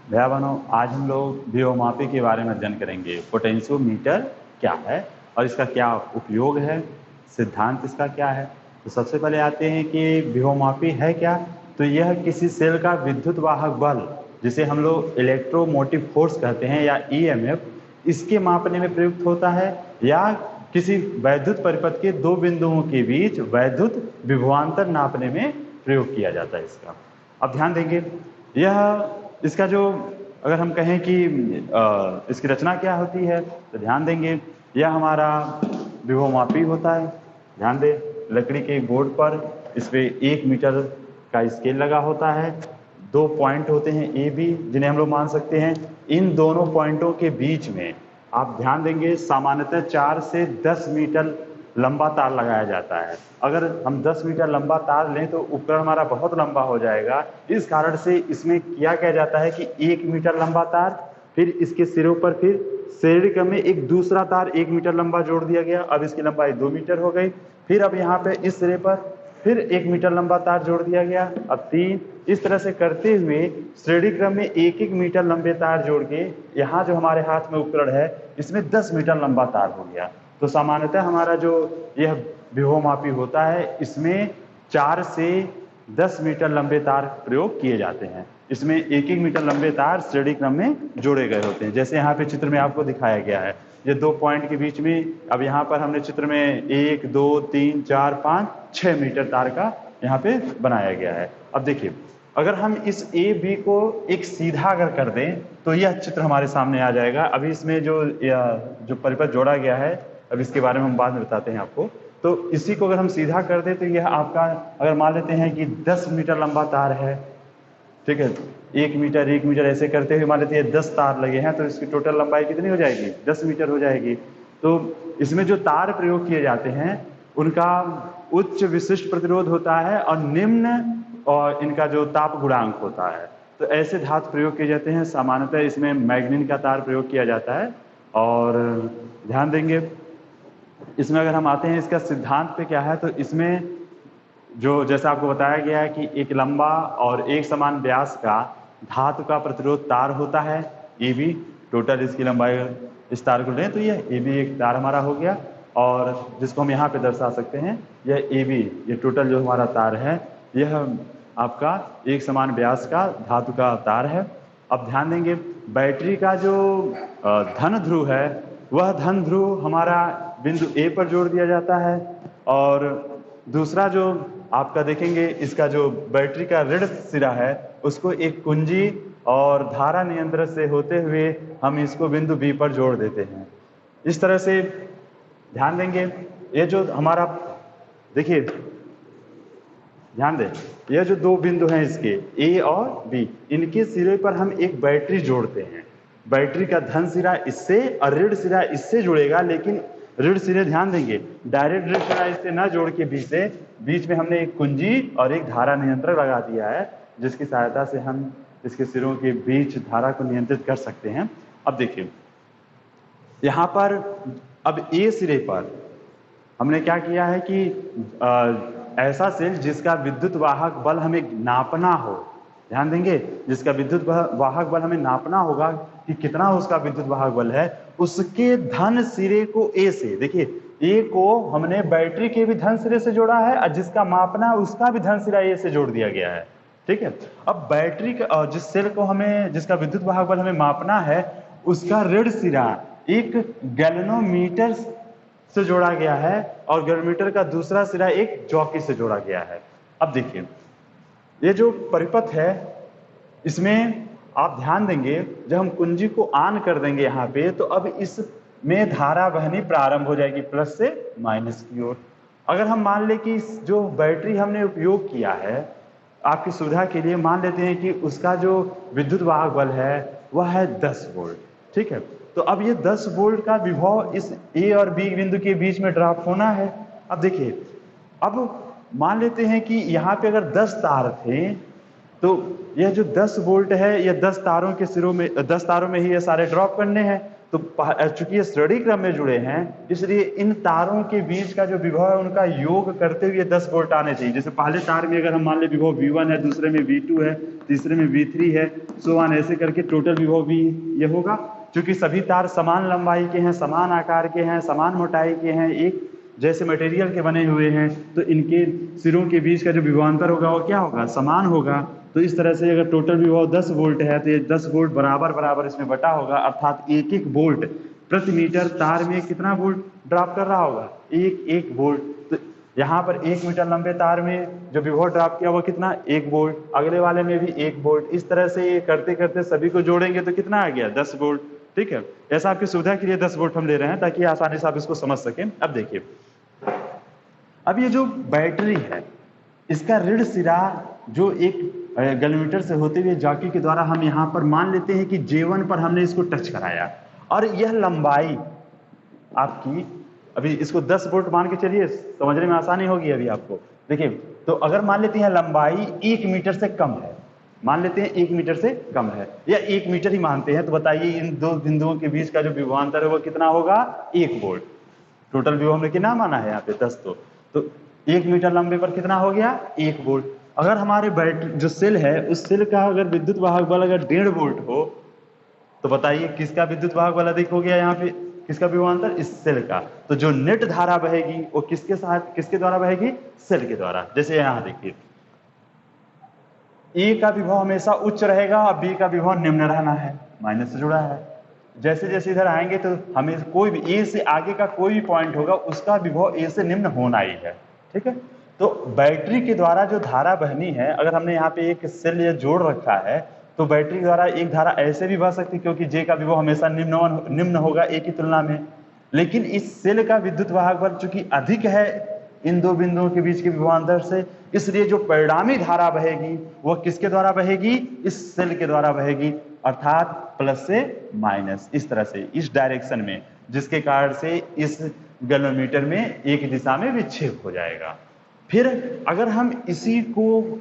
भैया बहनों, आज हम लोग विभवमापी के बारे में अध्ययन करेंगे। पोटेंशियोमीटर क्या है और इसका क्या उपयोग है, सिद्धांत इसका क्या है। तो सबसे पहले आते हैं कि विभवमापी है क्या। तो यह किसी सेल का विद्युत वाहक बल, जिसे हम लोग इलेक्ट्रोमोटिव फोर्स कहते हैं या ईएमएफ, इसके मापने में प्रयुक्त होता है, या किसी वैद्युत परिपथ के दो बिंदुओं के बीच वैद्युत विभवांतर नापने में प्रयोग किया जाता है इसका। अब ध्यान देंगे, यह इसका जो अगर हम कहें कि इसकी रचना क्या होती है, तो ध्यान देंगे यह हमारा विभवमापी होता है। ध्यान दें, लकड़ी के बोर्ड पर इस पे 1 मीटर का स्केल लगा होता है। 2 पॉइंट होते हैं ए बी, जिन्हें हम लोग मान सकते हैं। इन दोनों पॉइंटों के बीच में आप ध्यान देंगे सामान्यतः 4 से 10 मीटर लंबा तार लगाया जाता है। अगर हम 10 मीटर लंबा तार लें तो उपकरण हमारा बहुत लंबा हो जाएगा। इस कारण से इसमें किया जाता है कि 1 मीटर लंबा तार, फिर इसके सिरों पर फिर श्रेणी क्रम में एक दूसरा तार 1 मीटर लंबा जोड़ दिया गया। अब इसकी लंबाई 2 मीटर हो गई। फिर अब यहाँ पे इस सिरे पर फिर 1 मीटर लंबा तार जोड़ दिया गया, अब 3। इस तरह से करते हुए श्रेणी क्रम में 1-1 मीटर लंबे तार जोड़ के यहाँ जो हमारे हाथ में उपकरण है इसमें 10 मीटर लंबा तार हो गया। तो सामान्यतः हमारा जो यह विभवमापी होता है, इसमें 4 से 10 मीटर लंबे तार प्रयोग किए जाते हैं। इसमें 1-1 मीटर लंबे तार श्रेणी क्रम में जोड़े गए होते हैं, जैसे यहाँ पे चित्र में आपको दिखाया गया है। ये 2 पॉइंट के बीच में अब यहाँ पर हमने चित्र में 1, 2, 3, 4, 5, 6 मीटर तार का यहाँ पे बनाया गया है। अब देखिए, अगर हम इस ए बी को एक सीधा अगर कर दें तो यह चित्र हमारे सामने आ जाएगा। अभी इसमें जो परिपथ जोड़ा गया है, अब इसके बारे में हम बाद में बताते हैं आपको। तो इसी को अगर हम सीधा कर दें तो यह आपका, अगर मान लेते हैं कि 10 मीटर लंबा तार है, ठीक है, 1 मीटर 1 मीटर ऐसे करते हुए मान लेते हैं 10 तार लगे हैं, तो इसकी टोटल लंबाई कितनी हो जाएगी? 10 मीटर हो जाएगी। तो इसमें जो तार प्रयोग किए जाते हैं उनका उच्च विशिष्ट प्रतिरोध होता है और निम्न और इनका जो ताप गुणांक होता है। तो ऐसे धातु प्रयोग किए जाते हैं। सामान्यतः इसमें मैग्नीन का तार प्रयोग किया जाता है। और ध्यान देंगे, इसमें अगर हम आते हैं इसका सिद्धांत पे क्या है, तो इसमें जो जैसा आपको बताया गया है कि एक लंबा और एक समान व्यास का धातु का प्रतिरोध तार होता है ए बी। टोटल इसकी लंबाई इस तार को लें तो यह ए बी एक तार हमारा हो गया, और जिसको हम यहाँ पे दर्शा सकते हैं यह ए बी, ये टोटल जो हमारा तार है यह आपका एक समान व्यास का धातु का तार है। अब ध्यान देंगे, बैटरी का जो धन ध्रुव है वह धन ध्रुव हमारा बिंदु ए पर जोड़ दिया जाता है, और दूसरा जो आपका देखेंगे इसका जो बैटरी का ऋण सिरा है उसको एक कुंजी और धारा नियंत्रक से होते हुए हम इसको बिंदु बी पर जोड़ देते हैं। इस तरह से ध्यान देंगे, ये जो हमारा देखिए, ध्यान दें, यह जो 2 बिंदु हैं इसके ए और बी, इनके सिरे पर हम एक बैटरी जोड़ते हैं। बैटरी का धन सिरा इससे और ऋण सिरा इससे जुड़ेगा, लेकिन ऋण सिरे ध्यान देंगे डायरेक्ट ऋण सिरा इससे ना जोड़ के बीच में हमने एक कुंजी और एक धारा नियंत्रक लगा दिया है, जिसकी सहायता से हम इसके सिरों के बीच धारा को नियंत्रित कर सकते हैं। अब देखिए, यहाँ पर अब ए सिरे पर हमने क्या किया है कि ऐसा सेल जिसका विद्युत वाहक बल हमें नापना हो, ध्यान देंगे, जिसका विद्युत वाहक बल हमें नापना होगा कि कितना उसका विद्युत वाहक बल है, उसके धन सिरे को ए से, देखिए ए को हमने बैटरी के भी धन सिरे से जोड़ा है और जिसका मापना उसका भी धन सिरा ए से जोड़ दिया गया है। ठीक है, अब बैटरी का जिस सेल को हमें, जिसका विद्युत वाहक बल हमें मापना है, उसका ऋण सिरा एक गैल्वेनोमीटर से जोड़ा गया है और गैल्वेनोमीटर का दूसरा सिरा एक जॉकी से जोड़ा गया है। अब देखिए, ये जो परिपथ है इसमें आप ध्यान देंगे, जब हम कुंजी को ऑन कर देंगे यहाँ पे, तो अब इसमें धारा बहनी प्रारंभ हो जाएगी प्लस से माइनस की ओर। अगर हम मान ले कि जो बैटरी हमने उपयोग किया है, आपकी सुविधा के लिए मान लेते हैं कि उसका जो विद्युत वाहक बल है वह है 10 वोल्ट। ठीक है, तो अब ये 10 वोल्ट का विभव इस ए और बी बिंदु के बीच में ड्रॉप होना है। अब देखिए, अब मान लेते हैं कि यहाँ पे अगर 10 तार थे, तो यह जो 10 वोल्ट है, यह 10 तारों के सिरों में, 10 तारों में ही ये सारे ड्रॉप करने हैं। तो चूंकि ये श्रेणी क्रम में जुड़े हैं, इसलिए इन तारों के बीच का जो विभव है उनका योग करते हुए 10 वोल्ट आने चाहिए। जैसे पहले तार में अगर हम मान ले विभव V1 है, दूसरे में V2 है, तीसरे में V3 है, सो ऑन, ऐसे करके टोटल विभव भी ये होगा। क्योंकि सभी तार समान लंबाई के हैं, समान आकार के हैं, समान मोटाई के हैं, एक जैसे मटेरियल के बने हुए हैं, तो इनके सिरों के बीच का जो विभवांतर होगा वो क्या होगा, समान होगा। तो इस तरह से अगर टोटल विभव 10 वोल्ट है तो ये 10 वोल्ट बराबर बराबर इसमें बटा होगा, अर्थात एक एक वोल्ट प्रति मीटर तार में कितना वोल्ट ड्रॉप कर रहा होगा, एक एक वोल्ट। तो यहाँ पर 1 मीटर लंबे तार में जो विभव ड्रॉप किया वो कितना, 1 वोल्ट, अगले वाले में भी 1 वोल्ट। इस तरह से ये करते करते सभी को जोड़ेंगे तो कितना आ गया, 10 वोल्ट। ठीक है, ऐसा आपकी सुविधा के लिए 10 वोल्ट हम ले रहे हैं ताकि आसानी से आप इसको समझ सकें। अब देखिए, अब ये जो बैटरी है इसका ऋण सिरा जो एक गैलोमीटर से होते हुए जॉकी के द्वारा हम यहाँ पर मान लेते हैं कि J1 पर हमने इसको टच कराया, और यह लंबाई आपकी, अभी इसको 10 वोल्ट मान के चलिए, समझने में आसानी होगी अभी आपको। देखिए, तो अगर मान लेते हैं लंबाई 1 मीटर से कम है, मान लेते हैं 1 मीटर से कम है या 1 मीटर ही मानते हैं, तो बताइए इन दो बिंदुओं के बीच का जो विभवांतर है वो कितना होगा, 1 वोल्ट। टोटल विभव हमने कितना माना है यहाँ पे, 10। तो 1 मीटर लंबे पर कितना हो गया, 1 वोल्ट। अगर हमारे बैटरी जो सेल है उस सेल का अगर विद्युत वाहक बल अगर 1.5 वोल्ट हो, तो बताइए किसका विद्युत वाहक बल अधिक हो गया, यहाँ पे किसका विभवांतर, इस सेल का। तो जो नेट धारा बहेगी वो किसके साथ, किसके द्वारा बहेगी, सेल के द्वारा। जैसे यहाँ देखिए, ए का विभव हमेशा उच्च रहेगा और बी का विभव निम्न रहना है, माइनस से जुड़ा है। जैसे जैसे इधर आएंगे तो हमें कोई भी ए से आगे का कोई भी पॉइंट होगा उसका विभव ए से निम्न होना ही है। ठीक है, तो बैटरी के द्वारा जो धारा बहनी है, अगर हमने यहाँ पे एक सेल ये जोड़ रखा है तो बैटरी द्वारा एक धारा ऐसे भी बह सकती है, क्योंकि जे का विभव हमेशा निम्न होगा ए की तुलना में। लेकिन इस सेल का विद्युत वाहक बल चूंकि अधिक है इन दो बिंदुओं के बीच के विभवांतर से, इसलिए जो परिणामी धारा बहेगी वो किसके द्वारा बहेगी, इस सेल के द्वारा बहेगी, अर्थात प्लस से माइनस, इस तरह से, इस डायरेक्शन में, जिसके कारण से इस गैलोमीटर में एक दिशा में विक्षेप हो जाएगा। फिर अगर हम इसी को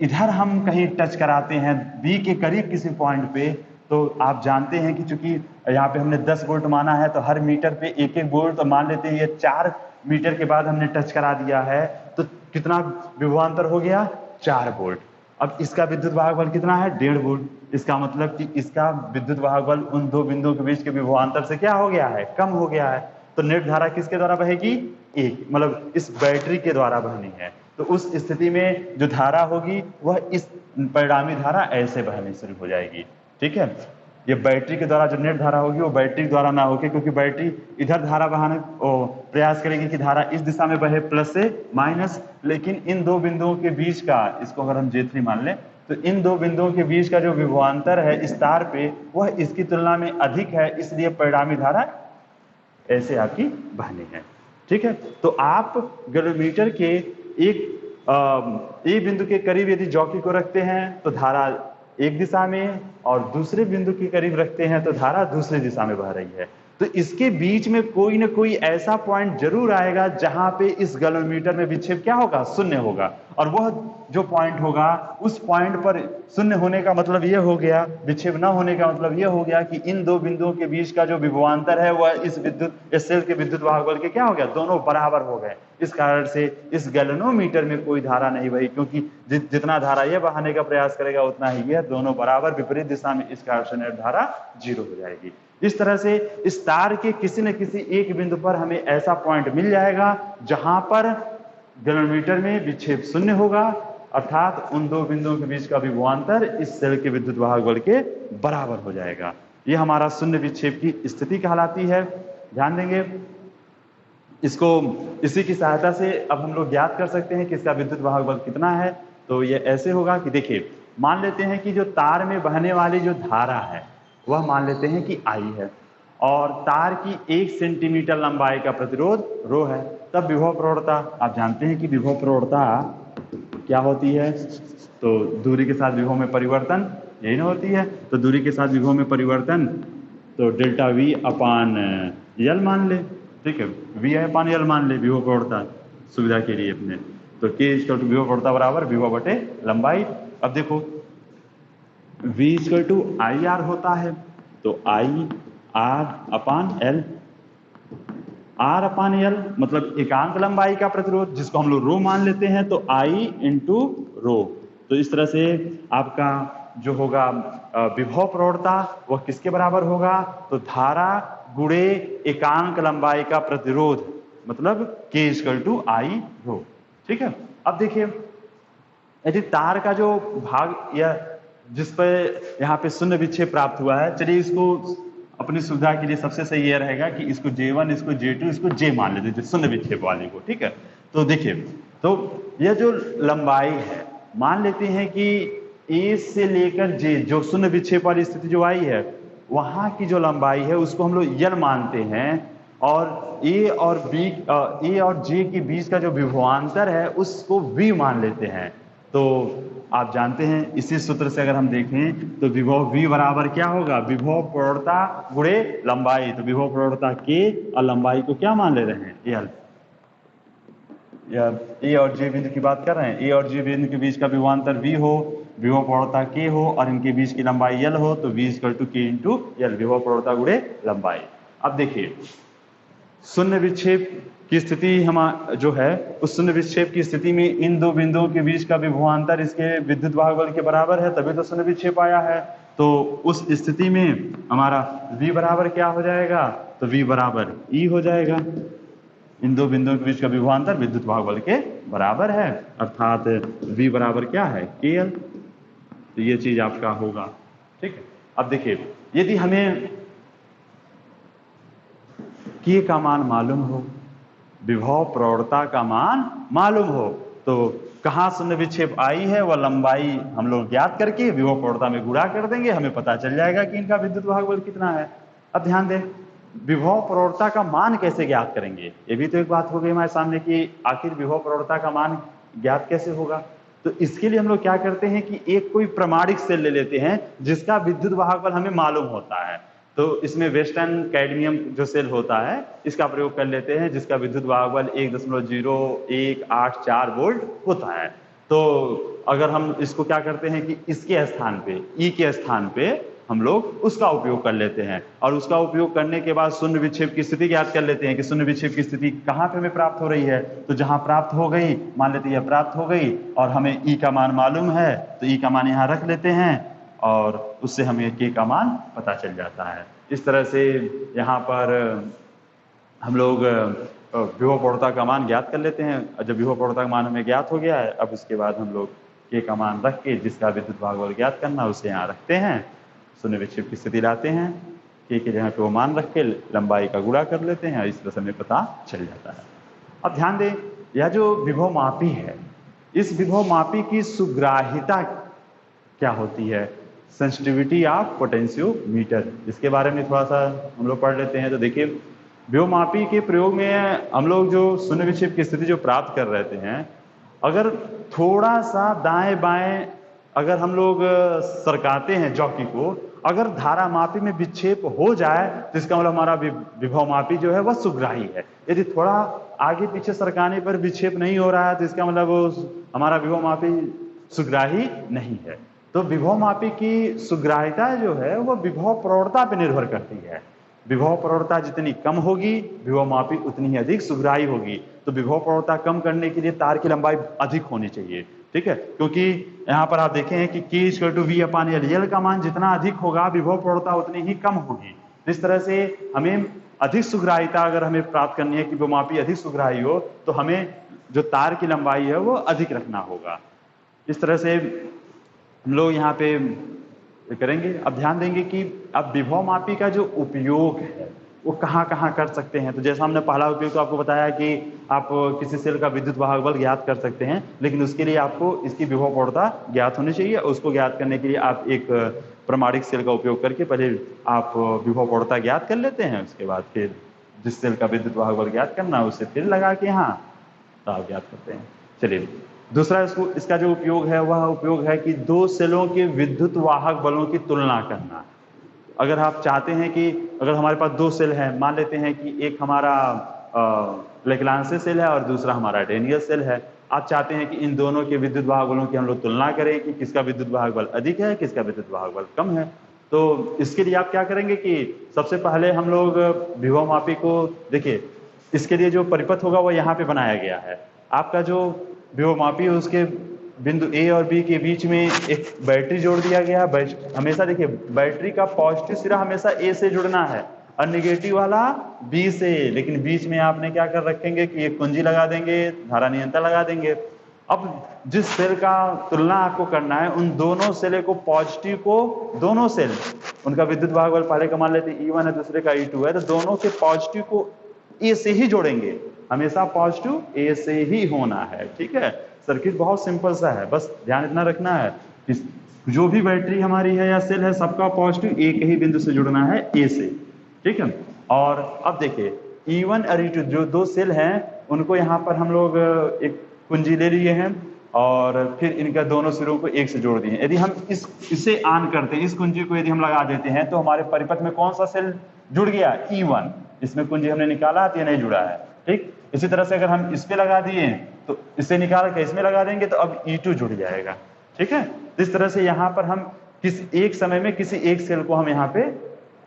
इधर हम कहीं टच कराते हैं बी के करीब किसी पॉइंट पे, तो आप जानते हैं कि चूंकि यहाँ पे हमने 10 वोल्ट माना है तो हर मीटर पे 1-1 वोल्ट, तो मान लेते हैं ये 4 मीटर के बाद हमने टच करा दिया है तो कितना विभवांतर हो गया, 4 वोल्ट। अब इसका विद्युत वाहक बल कितना है, 1.5 वोल्ट। इसका मतलब कि इसका विद्युत वाहक बल उन दो बिंदुओं के बीच के विभवांतर से क्या हो गया है, कम हो गया है। तो नेट धारा किसके द्वारा बहेगी, एक, मतलब इस बैटरी के द्वारा बहनी है। तो उस स्थिति में जो धारा होगी वह इस परिणामी धारा ऐसे बहनी शुरू हो जाएगी। ठीक है, ये बैटरी के द्वारा जो नेट धारा होगी वो बैटरी द्वारा ना होगी, क्योंकि बैटरी इधर धारा बहाने प्रयास करेगी कि धारा इस दिशा में बहे, प्लस से माइनस। लेकिन इन दो बिंदुओं के बीच का, इसको अगर हम J3 मान लें, तो इन दो बिंदुओं के बीच का जो विभवांतर है इस तार पे वह इसकी तुलना में अधिक है, इसलिए परिणामी धारा ऐसे आपकी बहनी है। ठीक है, तो आप गैलोमीटर के एक ए बिंदु के करीब यदि जॉकी को रखते हैं तो धारा एक दिशा में, और दूसरे बिंदु के करीब रखते हैं तो धारा दूसरी दिशा में बह रही है। तो इसके बीच में कोई ना कोई ऐसा पॉइंट जरूर आएगा जहां पे इस गैलोमीटर में विक्षेप क्या होगा, शून्य होगा। और वह जो पॉइंट होगा उस पॉइंट पर शून्य होने का मतलब यह हो गया, विक्षेप न होने का मतलब यह हो गया कि इन दो बिंदुओं के बीच का जो विभवांतर है वह इस सेल के विद्युत वाहक बल के क्या हो गया, दोनों बराबर हो गए। इस कारण से इस गैलोमीटर में कोई धारा नहीं बही, क्योंकि जितना धारा यह बहाने का प्रयास करेगा उतना ही यह, दोनों बराबर विपरीत दिशा में, इस कारण से नेट धारा 0 हो जाएगी। इस तरह से इस तार के किसी न किसी एक बिंदु पर हमें ऐसा पॉइंट मिल जाएगा जहां पर गैलोमीटर में विक्षेप शून्य होगा, अर्थात उन दो बिंदुओं के बीच का विभवांतर इस सेल के विद्युत वाहक बल के बराबर हो जाएगा। यह हमारा शून्य विक्षेप की स्थिति कहलाती है। ध्यान देंगे, इसको इसी की सहायता से अब हम लोग ज्ञात कर सकते हैं कि इसका विद्युत वाहक बल कितना है। तो यह ऐसे होगा कि देखिए, मान लेते हैं कि जो तार में बहने वाली जो धारा है वह मान लेते हैं कि I है, और तार की 1 सेंटीमीटर लंबाई का प्रतिरोध ρ है। तब विभव प्रवणता, आप जानते हैं कि विभव प्रवणता क्या होती है, तो दूरी के साथ विभव में परिवर्तन, यही ना होती है। तो दूरी के साथ विभव में परिवर्तन, तो डेल्टा V अपान L मान ले। ठीक है, V अपान L मान ले विभव प्रवणता सुविधा के लिए अपने। तो K इक्वल टू विभव प्रवणता बराबर विभव बटे लंबाई। अब देखो V इक्वल टू IR होता है, तो I R/L, R/L मतलब एकांक लंबाई का प्रतिरोध जिसको हम लोग रो मान लेते हैं, तो I इंटू रो। तो इस तरह से आपका जो होगा विभव प्रवणता वह किसके बराबर होगा, तो धारा गुणे एकांक लंबाई का प्रतिरोध, मतलब K = I रो। ठीक है। अब देखिए यदि तार का जो भाग या जिस पर यहाँ पे शून्य विक्षेप प्राप्त हुआ है, चलिए इसको अपनी सुविधा के लिए सबसे सही यह रहेगा कि इसको J1, इसको J2, इसको J मान लेते हैं, शून्य विक्षेप वाले को। ठीक है। तो देखिए, तो यह जो लंबाई है, मान लेते हैं कि A से लेकर J जो शून्य विक्षेप वाली स्थिति जो आई है, वहां की जो लंबाई है उसको हम लोग L मानते हैं, और A और J के बीच का जो विभवांतर है उसको V मान लेते हैं। तो आप जानते हैं इसी सूत्र से अगर हम देखें तो विभव V बराबर क्या होगा, विभव प्रवणता गुणे लंबाई। तो विभव प्रवणता K और लंबाई को क्या मान ले रहे हैं, L। या A और J बिंदु की बात कर रहे हैं, A और J बिंदु के बीच का विभवांतर V हो, विभव प्रवणता K हो और इनके बीच की लंबाई L हो, तो V = K इंटू L, विभव प्रवणता गुणे लंबाई। अब देखिए शून्य विक्षेप की स्थिति हम जो है, उस शून्य विक्षेप की स्थिति में इन दो बिंदुओं के बीच का विभवांतर इसके विद्युत वाहक बल के बराबर है, तभी तो शून्य विक्षेप आया है। तो उस स्थिति में हमारा V बराबर क्या हो जाएगा, तो V बराबर E हो जाएगा। इन दो बिंदुओं के बीच का विभवांतर विद्युत वाहक बल के बराबर है, अर्थात V बराबर क्या है, KL। तो ये चीज आपका होगा। ठीक है। अब देखिए यदि हमें K का मान मालूम हो, विभव प्रवणता का मान मालूम हो, तो कहाँ शून्य विक्षेप आई है वह लंबाई हम लोग ज्ञात करके विभव प्रवणता में गुणा कर देंगे, हमें पता चल जाएगा कि इनका विद्युत वाहक बल कितना है। अब ध्यान दें, विभव प्रवणता का मान कैसे ज्ञात करेंगे, ये भी तो एक बात हो गई हमारे सामने कि आखिर विभव प्रवणता का मान ज्ञात कैसे होगा। तो इसके लिए हम लोग क्या करते हैं कि एक कोई प्रमाणिक सेल ले लेते हैं जिसका विद्युत वाहक बल हमें मालूम होता है। तो इसमें वेस्टर्न कैडमियम जो सेल होता है इसका प्रयोग कर लेते हैं, जिसका विद्युत वाहक बल 1.0184 वोल्ट होता है। तो अगर हम इसको क्या करते हैं कि इसके स्थान पे, E के स्थान पे हम लोग उसका उपयोग कर लेते हैं, और उसका उपयोग करने के बाद शून्य विक्षेप की स्थिति ज्ञात कर लेते हैं कि शून्य विक्षेप की स्थिति कहाँ पे हमें प्राप्त हो रही है। तो जहां प्राप्त हो गई, मान लेते हैं यह प्राप्त हो गई और हमें E का मान मालूम है, तो E का मान यहाँ रख लेते हैं और उससे हमें K का मान पता चल जाता है। इस तरह से यहाँ पर हम लोग विभव प्रवणता का मान ज्ञात कर लेते हैं। जब विभव प्रवणता का मान हमें ज्ञात हो गया है, अब उसके बाद हम लोग K का मान रख के जिसका विद्युत वाहक बल ज्ञात करना उसे यहाँ रखते हैं, शून्य विक्षेप की स्थिति लाते हैं, K के जगह पे वो मान रख के लंबाई का गुणा कर लेते हैं, इस तरह से हमें पता चल जाता है। अब ध्यान दें, यह जो विभव मापी है, इस विभव मापी की सुग्राह्यता क्या होती है, सेंसिटिविटी ऑफ पोटेंशियोमीटर, इसके बारे में थोड़ा सा हम लोग पढ़ लेते हैं। तो देखिए विभव मापी के प्रयोग में हम लोग जो शून्य विक्षेप की स्थिति जो प्राप्त कर रहते हैं, अगर थोड़ा सा दाएं बाएं अगर हम लोग सरकाते हैं चौकी को, अगर धारा मापी में विक्षेप हो जाए तो इसका मतलब हमारा विभव मापी जो है वह सुग्राही है। यदि थोड़ा आगे पीछे सरकाने पर विक्षेप नहीं हो रहा है तो इसका मतलब हमारा विभव मापी सुग्राही नहीं है। तो विभव मापी की सुग्राह्यता जो है वह विभव प्रवणता पर निर्भर करती है। विभव प्रवणता जितनी कम होगी विभव मापी उतनी ही अधिक सुग्राही होगी। तो विभव प्रवणता कम करने के लिए तार की लंबाई अधिक होनी चाहिए। ठीक है, क्योंकि यहाँ पर आप देखें कि K = V/L, L का मान जितना अधिक होगा विभव प्रवणता उतनी ही कम होगी। इस तरह से हमें अधिक सुग्राह्यता अगर हमें प्राप्त करनी है कि विभव मापी अधिक सुग्राही हो, तो हमें जो तार की लंबाई है वो अधिक रखना होगा। इस तरह से हम लोग यहाँ पे करेंगे। अब ध्यान देंगे कि अब विभव मापी का जो उपयोग है वो कहाँ कहाँ कर सकते हैं। तो जैसा हमने पहला उपयोग तो आपको बताया कि आप किसी सेल का विद्युत वाहक बल ज्ञात कर सकते हैं, लेकिन उसके लिए आपको इसकी विभव प्रवणता ज्ञात होनी चाहिए। उसको ज्ञात करने के लिए आप एक प्रमाणिक सेल का उपयोग करके पहले आप विभव प्रवणता ज्ञात कर लेते हैं, उसके बाद फिर जिस सेल का विद्युत वाहक बल ज्ञात करना है उससे फिर लगा के यहाँ तो आप ज्ञात करते हैं। चलिए दूसरा इसका जो उपयोग है वह उपयोग है कि दो सेलों के विद्युत वाहक बलों की तुलना करना। अगर आप चाहते हैं कि अगर हमारे पास दो सेल हैं, मान लेते हैं कि एक हमारा लेग्रांजे सेल है और दूसरा हमारा डैनियल सेल है, आप चाहते हैं कि इन दोनों के विद्युत वाहक बलों की हम लोग तुलना करें कि किसका विद्युत वाहक बल अधिक है, किसका विद्युत वाहक बल कम है। तो इसके लिए आप क्या करेंगे कि सबसे पहले हम लोग विभवमापी को देखिए, इसके लिए जो परिपथ होगा वो यहाँ पे बनाया गया है। आपका जो विभवमापी है उसके बिंदु ए और बी के बीच में एक बैटरी जोड़ दिया गया है। हमेशा देखिए बैटरी का पॉजिटिव सिरा हमेशा ए से जुड़ना है और निगेटिव वाला बी से, लेकिन बीच में आपने क्या कर रखेंगे कि एक कुंजी लगा देंगे, धारा नियंत्रण लगा देंगे। अब जिस सेल का तुलना आपको करना है उन दोनों सेल को पॉजिटिव को, दोनों सेल उनका विद्युत वाहक बल पहले का मान लेते हैं E1 है, दूसरे का E2 है, तो दोनों के पॉजिटिव को ए से ही जोड़ेंगे। हमेशा पॉजिटिव ए से ही होना है, ठीक है। सर्किट बहुत सिंपल सा है, बस ध्यान इतना रखना है कि जो भी बैटरी हमारी है या सेल है सबका पॉजिटिव एक ही बिंदु से जुड़ना है, ए से, ठीक है। और अब देखिए E1 और E2 जो दो सेल हैं उनको यहाँ पर हम लोग एक कुंजी ले लिए हैं और फिर इनका दोनों सिरों को एक से जोड़ दिए। यदि हम इसे ऑन करते हैं, इस कुंजी को यदि हम लगा देते हैं तो हमारे परिपथ में कौन सा सेल जुड़ गया? E1। इसमें कुंजी हमने निकाला तो ये नहीं जुड़ा है, ठीक। इसी तरह से अगर हम इस पे लगा दिए तो इसे निकाल के इसमें लगा देंगे तो अब E2 जुड़ जाएगा, ठीक है। इस तरह से यहाँ पर हम एक समय में किसी एक सेल को हम यहाँ पे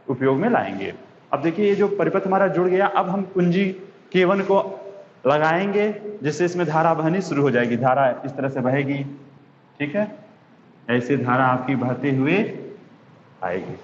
उपयोग में लाएंगे। अब देखिए ये जो परिपथ हमारा जुड़ गया, अब हम कुंजी K1 को लगाएंगे जिससे इसमें धारा बहनी शुरू हो जाएगी। धारा इस तरह से बहेगी, ठीक है, ऐसे धारा आपकी बहते हुए आएगी।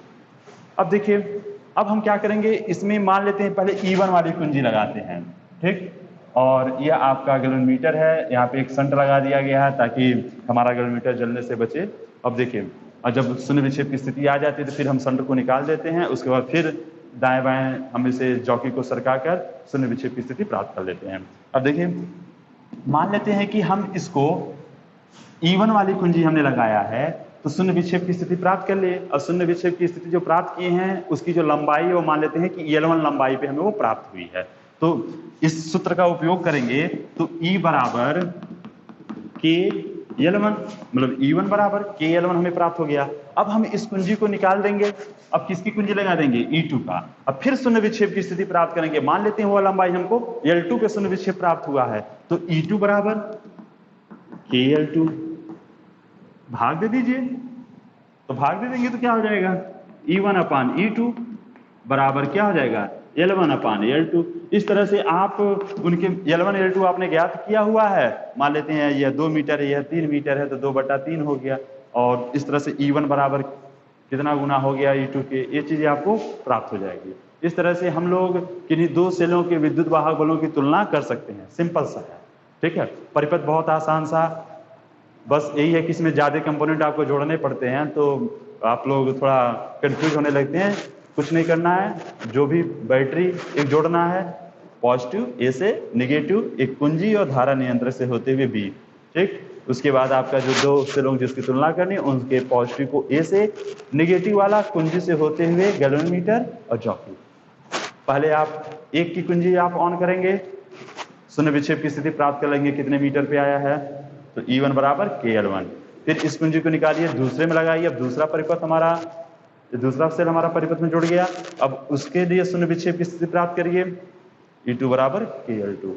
अब देखिए अब हम क्या करेंगे, इसमें मान लेते हैं पहले E1 वाली कुंजी लगाते हैं, ठीक। और यह आपका गैल्वेनोमीटर है, यहाँ पे एक संट लगा दिया गया है ताकि हमारा गैल्वेनोमीटर जलने से बचे। अब देखिए और जब शून्य विक्षेप की स्थिति आ जाती है तो फिर हम संट को निकाल देते हैं, उसके बाद फिर दाएं बाएं हम इसे जॉकी को सरकाकर शून्य विक्षेप की स्थिति प्राप्त कर लेते हैं। अब देखिए मान लेते हैं कि हम इसको E1 वाली कुंजी हमने लगाया है तो शून्य विक्षेप की स्थिति प्राप्त कर लिए, और शून्य विक्षेप की स्थिति जो प्राप्त किए हैं उसकी जो लंबाई है वो मान लेते हैं कि L1 लंबाई पे हमें वो प्राप्त हुई है। तो इस सूत्र का उपयोग करेंगे तो E बराबर K L1, मतलब E1 बराबर K L1 हमें प्राप्त हो गया। अब हम इस कुंजी को निकाल देंगे, अब किसकी कुंजी लगा देंगे? E2 का। अब फिर शून्य विक्षेप की स्थिति प्राप्त करेंगे, मान लेते हैं वो लंबाई हमको L2 के शून्य विक्षेप प्राप्त हुआ है, तो E2 बराबर K L2 भाग दे दीजिए, तो भाग दे देंगे तो क्या हो जाएगा? E1 अपान E2 बराबर क्या हो जाएगा? L1 अपान L2। इस तरह से आप उनके L1 L2 आपने ज्ञात किया हुआ है, मान लेते हैं यह 2 मीटर है, यह 3 मीटर है, तो 2/3 हो गया। और इस तरह से E1 बराबर कितना गुना हो गया E2 के, ये चीजें आपको प्राप्त हो जाएगी। इस तरह से हम लोग किन्हीं दो सेलों के विद्युत वाहक बलों की तुलना कर सकते हैं, सिंपल सा है, ठीक है। परिपथ बहुत आसान सा, बस यही है कि इसमें ज्यादा कंपोनेंट आपको जोड़ने पड़ते हैं तो आप लोग थोड़ा कंफ्यूज होने लगते हैं। कुछ नहीं करना है, जो भी बैटरी एक जोड़ना है पॉजिटिव ए से, निगेटिव एक कुंजी और धारा नियंत्रक से होते हुए बी, ठीक। उसके बाद आपका जो दो सेलों जिसकी तुलना करनी उनके पॉजिटिव को ए से, निगेटिव वाला कुंजी से होते हुए गैल्वेनोमीटर और जॉकी। पहले आप एक की कुंजी आप ऑन करेंगे, शून्य विक्षेप की स्थिति प्राप्त कर लेंगे, कितने मीटर पे आया है, तो E1 बराबर K L1। फिर इस कुंजी को निकालिए, दूसरे में लगाइए, अब दूसरा परिपथ हमारा, दूसरा सेल हमारा परिपथ में जुड़ गया। अब उसके लिए शून्य विक्षेप की स्थिति प्राप्त करिए, E2 बराबर K L2,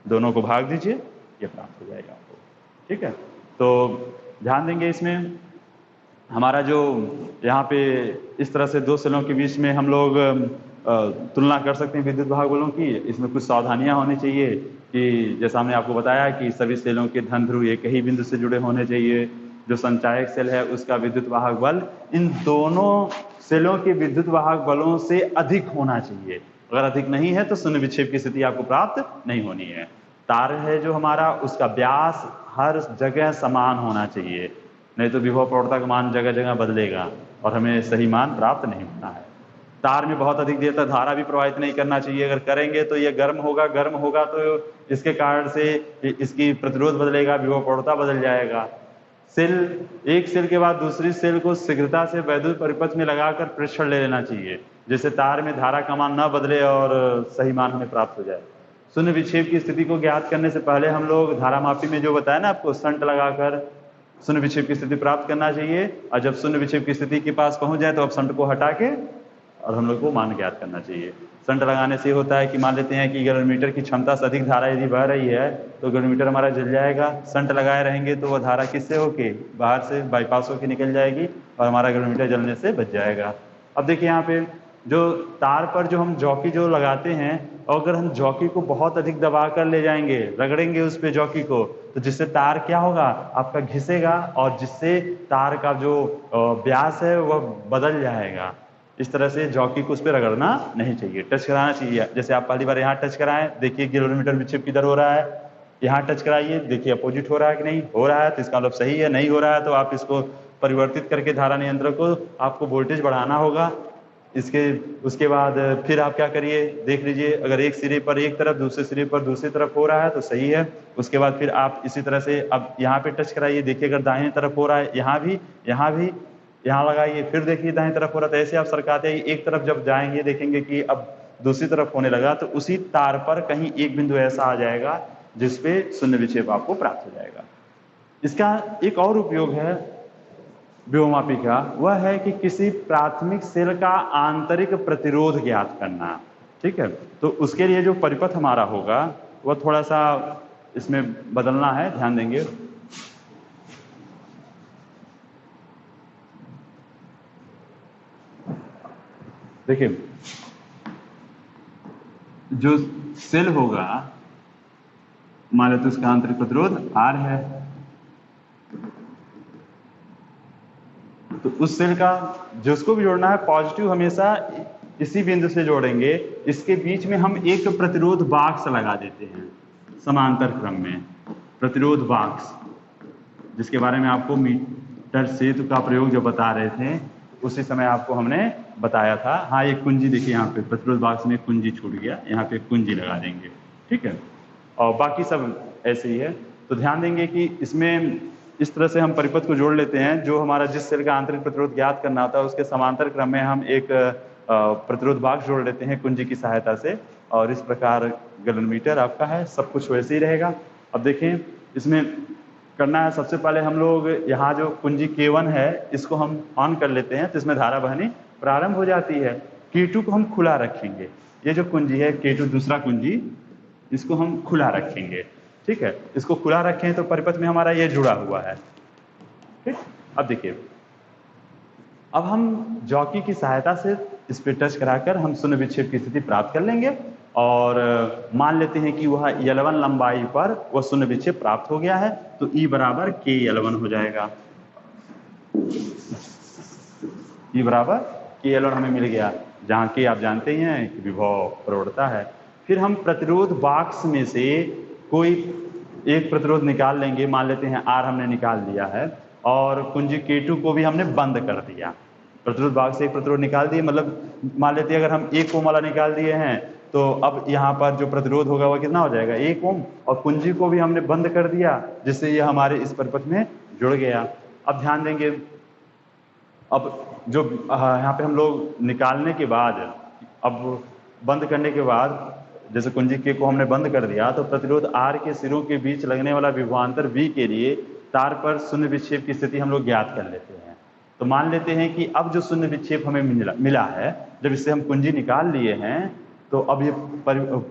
दोनों को भाग दीजिए, ये प्राप्त हो जाएगा आपको, ठीक है। तो ध्यान देंगे इसमें हमारा जो यहाँ पे इस तरह से दो सेलों के बीच में हम लोग तुलना कर सकते हैं विद्युत वाहक बलों की। इसमें कुछ सावधानियां होनी चाहिए कि जैसा हमने आपको बताया कि सभी सेलों के धन ध्रुव एक ही बिंदु से जुड़े होने चाहिए। जो संचायक सेल है उसका विद्युत वाहक बल इन दोनों सेलों के विद्युत वाहक बलों से अधिक होना चाहिए, अगर अधिक नहीं है तो शून्य विक्षेप की स्थिति आपको प्राप्त नहीं होनी है। तार है जो हमारा, उसका व्यास हर जगह समान होना चाहिए, नहीं तो विभव प्रवणता का मान जगह जगह बदलेगा और हमें सही मान प्राप्त नहीं होना है। तार में बहुत अधिक देर तक धारा भी प्रवाहित नहीं करना चाहिए, अगर करेंगे तो ये गर्म होगा तो इसके कारण से इसकी प्रतिरोध बदलेगा, विभव प्रवणता बदल जाएगा। सेल एक सेल के बाद दूसरी सेल को शीघ्रता से वैद्युत परिपथ में लगाकर प्रेक्षण ले लेना चाहिए, जिससे तार में धारा का मान न बदले और सही मान हमें प्राप्त हो जाए। शून्य विक्षेप की स्थिति को ज्ञात करने से पहले हम लोग धारामापी में जो बताया ना आपको, संट लगाकर शून्य विक्षेप की स्थिति प्राप्त करना चाहिए, और जब शून्य विक्षेप की स्थिति के पास पहुंच जाए तो अब संट को हटा के और हम लोग को मान ज्ञात करना चाहिए। शंट लगाने से होता है कि मान लेते हैं कि गैलोमीटर की क्षमता से अधिक धारा यदि बह रही है तो गैलोमीटर हमारा जल जाएगा। शंट लगाए रहेंगे तो वह धारा किससे होके बाहर से बाईपास होके निकल जाएगी और हमारा गैलोमीटर जलने से बच जाएगा। अब देखिए यहाँ पे जो तार पर जो हम जॉकी जो लगाते हैं, और अगर हम जॉकी को बहुत अधिक दबा कर ले जाएंगे, रगड़ेंगे उस पे जॉकी को, तो जिससे तार क्या होगा आपका घिसेगा और जिससे तार का जो व्यास है वह बदल जाएगा। इस तरह से जॉकी को उस पर रगड़ना नहीं चाहिए, टच कराना चाहिए। जैसे आप पहली बार यहाँ टच कराएं, देखिए गैलोमीटर विक्षेप किधर हो रहा है, यहाँ टच कराइए, देखिए अपोजिट हो रहा है कि नहीं हो रहा है, तो इसका मतलब सही है। नहीं हो रहा है तो आप इसको परिवर्तित करके धारा नियंत्रक को आपको वोल्टेज बढ़ाना होगा। उसके बाद फिर आप क्या करिए, देख लीजिए अगर एक सिरे पर एक तरफ दूसरे सिरे पर दूसरी तरफ हो रहा है तो सही है। उसके बाद फिर आप इसी तरह से अब यहाँ पे टच कराइए, देखिए अगर दाहिनी तरफ हो रहा है, यहाँ भी यहाँ लगाइए, फिर देखिए दाहिनी तरफ हो रहा है। तो ऐसे आप सरकाते ही एक तरफ जब जाएंगे देखेंगे कि अब दूसरी तरफ होने लगा, तो उसी तार पर कहीं एक बिंदु ऐसा आ जाएगा जिसपे शून्य विक्षेप आपको प्राप्त हो जाएगा। इसका एक और उपयोग है व्योममापी का, वह है कि किसी प्राथमिक सेल का आंतरिक प्रतिरोध ज्ञात करना। ठीक है, तो उसके लिए जो परिपथ हमारा होगा वह थोड़ा सा इसमें बदलना है, ध्यान देंगे। देखिए जो सेल होगा मान लेते उसका आंतरिक प्रतिरोध R है, तो उस सेल का जिसको भी जोड़ना है पॉजिटिव हमेशा इसी बिंदु से जोड़ेंगे। इसके बीच में हम एक प्रतिरोध बाक्स लगा देते हैं समांतर क्रम में, प्रतिरोध बाक्स, जिसके बारे में आपको मीटर सेतु का प्रयोग जो बता रहे थे उसी समय आपको हमने बताया था। हाँ, एक कुंजी देखिए यहाँ पे प्रतिरोध बाक्स में कुंजी छूट गया, यहाँ पे कुंजी लगा देंगे। ठीक है, और बाकी सब ऐसे ही है। तो ध्यान देंगे कि इसमें इस तरह से हम परिपथ को जोड़ लेते हैं। जो हमारा जिस सेल का आंतरिक प्रतिरोध ज्ञात करना होता है उसके समांतर क्रम में हम एक प्रतिरोध बाक्स जोड़ लेते हैं कुंजी की सहायता से, और इस प्रकार गैलोमीटर आपका है, सब कुछ वैसे ही रहेगा। अब देखें इसमें करना है, सबसे पहले हम लोग यहाँ जो कुंजी K1 है इसको हम ऑन कर लेते हैं, तो इसमें धारा बहनी प्रारंभ हो जाती है। K2 को हम खुला रखेंगे, ये जो कुंजी है K2 दूसरा कुंजी, इसको हम खुला रखेंगे। ठीक है, इसको खुला रखें तो परिपथ में हमारा ये जुड़ा हुआ है। ठीक, अब देखिए अब हम जॉकी की सहायता से इस पे टच कराकर हम शून्य विक्षेप की स्थिति प्राप्त कर लेंगे, और मान लेते हैं कि वह L1 लंबाई पर वह शून्य विक्षेप प्राप्त हो गया है, तो E बराबर KL1 हो जाएगा। E बराबर KL1 हमें मिल गया, जहाँ K आप जानते ही हैं कि विभव प्रवणता है। फिर हम प्रतिरोध बाक्स में से कोई एक प्रतिरोध निकाल लेंगे, मान लेते हैं R हमने निकाल लिया है, और कुंजी K2 को भी हमने बंद कर दिया। प्रतिरोध बाक्स से एक प्रतिरोध निकाल दिए, मतलब मान लेते हैं अगर हम 1 ओम वाला निकाल दिए हैं तो अब यहाँ पर जो प्रतिरोध होगा वह कितना हो जाएगा 1 ओम, और कुंजी को भी हमने बंद कर दिया जिससे ये हमारे इस परिपथ में जुड़ गया। अब ध्यान देंगे, अब जो यहाँ पे हम लोग निकालने के बाद, अब बंद करने के बाद जैसे कुंजी के को हमने बंद कर दिया, तो प्रतिरोध R के सिरों के बीच लगने वाला विभवांतर V के लिए तार पर शून्य विक्षेप की स्थिति हम लोग ज्ञात कर लेते हैं। तो मान लेते हैं कि अब जो शून्य विक्षेप हमें मिला है, जब इससे हम कुंजी निकाल लिए हैं तो अब ये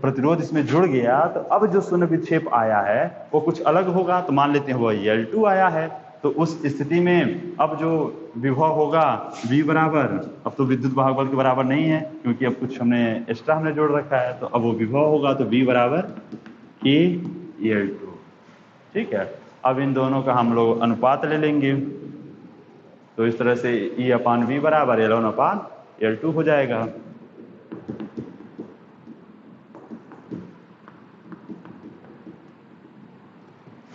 प्रतिरोध इसमें जुड़ गया, तो अब जो शून्य विक्षेप आया है वो कुछ अलग होगा। तो मान लेते हैं वो L2 आया है, तो उस स्थिति में अब जो विभव होगा V बराबर, अब तो विद्युत वाहक बल के बराबर नहीं है क्योंकि अब कुछ हमने एक्स्ट्रा हमने जोड़ रखा है, तो अब वो विभव होगा तो V बराबर KL2। ठीक है, अब इन दोनों का हम लोग अनुपात ले लेंगे, तो इस तरह से E/V बराबर L1/L2 हो जाएगा।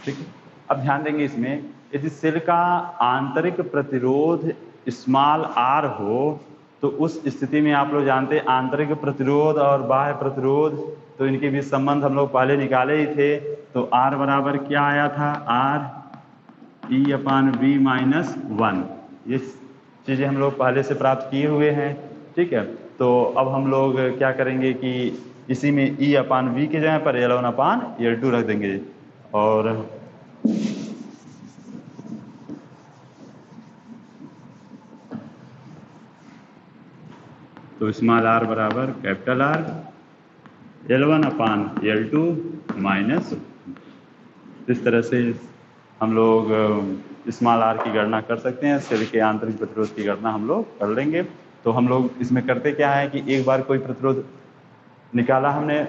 ठीक है, अब ध्यान देंगे इसमें यदि सेल का आंतरिक प्रतिरोध स्मॉल r हो तो उस स्थिति में आप लोग जानते हैं आंतरिक प्रतिरोध और बाह्य प्रतिरोध, तो इनके बीच संबंध हम लोग पहले निकाले ही थे। तो R बराबर क्या आया था, R E/V-1, ये चीज़ें हम लोग पहले से प्राप्त किए हुए हैं। ठीक है, तो अब हम लोग क्या करेंगे कि इसी में E/V के जगह पर L1/L2 रख देंगे, और तो स्मॉल आर बराबर कैपिटल आर L1/L2 माइनस, इस तरह से हम लोग स्मॉल आर की गणना कर सकते हैं। सेल के आंतरिक प्रतिरोध की गणना हम लोग कर लेंगे। तो हम लोग इसमें करते क्या है कि एक बार कोई प्रतिरोध निकाला हमने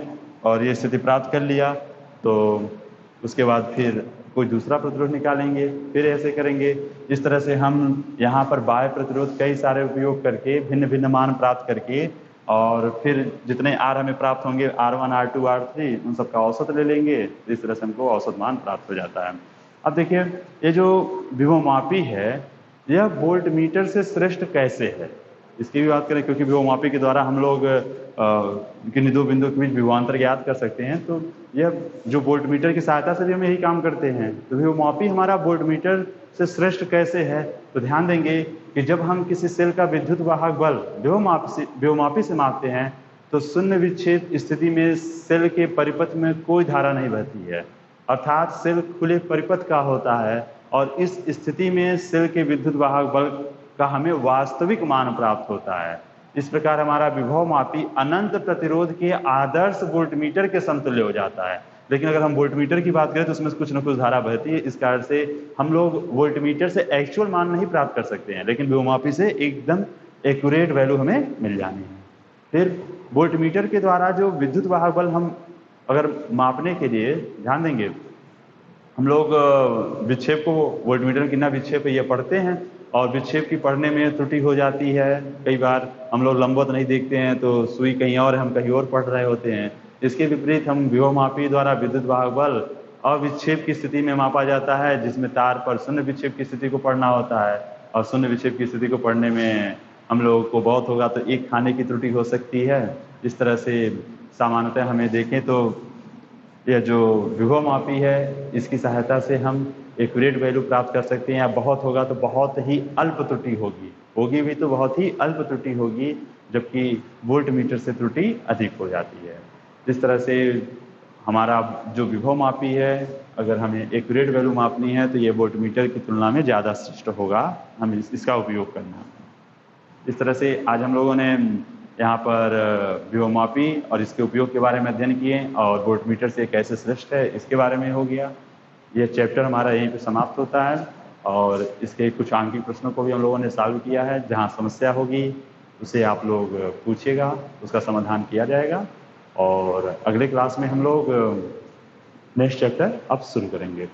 और ये स्थिति प्राप्त कर लिया, तो उसके बाद फिर कोई दूसरा प्रतिरोध निकालेंगे, फिर ऐसे करेंगे। इस तरह से हम यहाँ पर बाह्य प्रतिरोध कई सारे उपयोग करके भिन्न भिन्न मान प्राप्त करके और फिर जितने आर हमें प्राप्त होंगे R1, R2, R3 उन सबका औसत ले लेंगे। इस तरह से हमको औसत मान प्राप्त हो जाता है। अब देखिए ये जो विभवमापी है यह वोल्ट मीटर से श्रेष्ठ कैसे है, इसकी भी बात करें, क्योंकि विभवमापी के द्वारा हम लोग किन्हीं दो बिंदुओं के बीच विभवांतर ज्ञात कर सकते हैं। तो यह जो वोल्ट मीटर की सहायता से भी हम यही काम करते हैं। तो विभवमापी हमारा वोल्ट मीटर से श्रेष्ठ कैसे है, तो ध्यान देंगे कि जब हम किसी सेल का विद्युत वाहक बल विभवमापी से मापते हैं तो शून्य विक्षेप स्थिति में सेल के परिपथ में कोई धारा नहीं बहती है, अर्थात सेल खुले परिपथ का होता है और इस स्थिति में सेल के विद्युत वाहक बल का हमें वास्तविक मान प्राप्त होता है। इस प्रकार हमारा विभवमापी अनंत प्रतिरोध के आदर्श वोल्टमीटर के समतुल्य हो जाता है। लेकिन अगर हम वोल्टमीटर की बात करें तो उसमें कुछ न कुछ धारा बहती है, इस कारण से हम लोग वोल्टमीटर से एक्चुअल मान नहीं प्राप्त कर सकते हैं, लेकिन विभवमापी से एकदम एक्यूरेट वैल्यू हमें मिल जानी है। फिर वोल्टमीटर के द्वारा जो विद्युत वाहक बल हम अगर मापने के लिए ध्यान देंगे, हम लोग विक्षेप को वोल्टमीटर कितना विक्षेप है ये पढ़ते हैं और विक्षेप की पढ़ने में त्रुटि हो जाती है। कई बार हम लोग लंबवत नहीं देखते हैं तो सुई कहीं और है, हम कहीं और पढ़ रहे होते हैं। इसके विपरीत हम विभवमापी द्वारा विद्युत वाहक बल अविक्षेप की स्थिति में मापा जाता है, जिसमें तार पर शून्य विक्षेप की स्थिति को पढ़ना होता है। और शून्य विक्षेप की स्थिति को पढ़ने में हम लोग को बहुत होगा तो एक खाने की त्रुटि हो सकती है। इस तरह से सामान्यतः हमें देखें तो यह जो विभवमापी है इसकी सहायता से हम एक्यूरेट वैल्यू प्राप्त कर सकते हैं, या बहुत होगा तो बहुत ही अल्प त्रुटि होगी भी तो बहुत ही अल्प त्रुटि होगी, जबकि वोल्टमीटर से त्रुटि अधिक हो जाती है। इस तरह से हमारा जो विभवमापी है अगर हमें एक्यूरेट वैल्यू मापनी है तो ये वोल्टमीटर की तुलना में ज़्यादा श्रेष्ठ होगा, हमें इसका उपयोग करना। इस तरह से आज हम लोगों ने यहाँ पर विभवमापी और इसके उपयोग के बारे में अध्ययन किए और वोल्टमीटर से कैसे श्रेष्ठ है इसके बारे में हो गया। यह चैप्टर हमारा यहीं पे समाप्त होता है और इसके कुछ आंकिक प्रश्नों को भी हम लोगों ने सॉल्व किया है। जहाँ समस्या होगी उसे आप लोग पूछिएगा, उसका समाधान किया जाएगा और अगले क्लास में हम लोग नेक्स्ट चैप्टर अब शुरू करेंगे।